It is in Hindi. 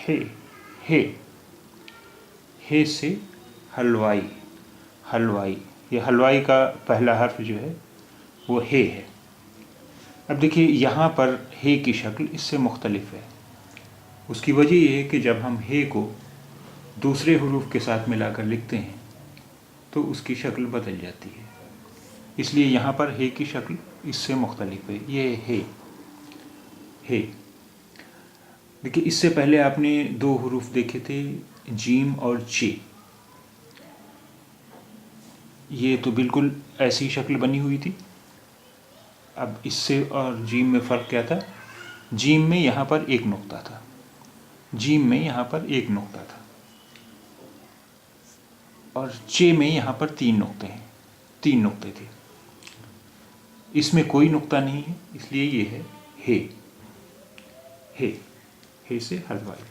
हे, हे, हे से हलवाई, हलवाई, ये हलवाई का पहला हर्फ जो है वो हे है। अब देखिए यहाँ पर हे की शक्ल इससे मुख्तलिफ है। उसकी वजह यह है कि जब हम हे को दूसरे हुरूफ के साथ मिलाकर लिखते हैं तो उसकी शक्ल बदल जाती है, इसलिए यहाँ पर हे की शक्ल इससे मुख्तलिफ है। ये हे, हे। देखिए इससे पहले आपने दो हुरूफ देखे थे, जीम और चे। ये तो बिल्कुल ऐसी शक्ल बनी हुई थी। अब इससे और जीम में फ़र्क क्या था? जीम में यहाँ पर एक नुक्ता था, जीम में यहाँ पर एक नुक्ता था, और चे में यहाँ पर तीन नुक्ते हैं, तीन नुक्ते थे। इसमें कोई नुक्ता नहीं है, इसलिए ये है हे, हे, हे से हलवाई।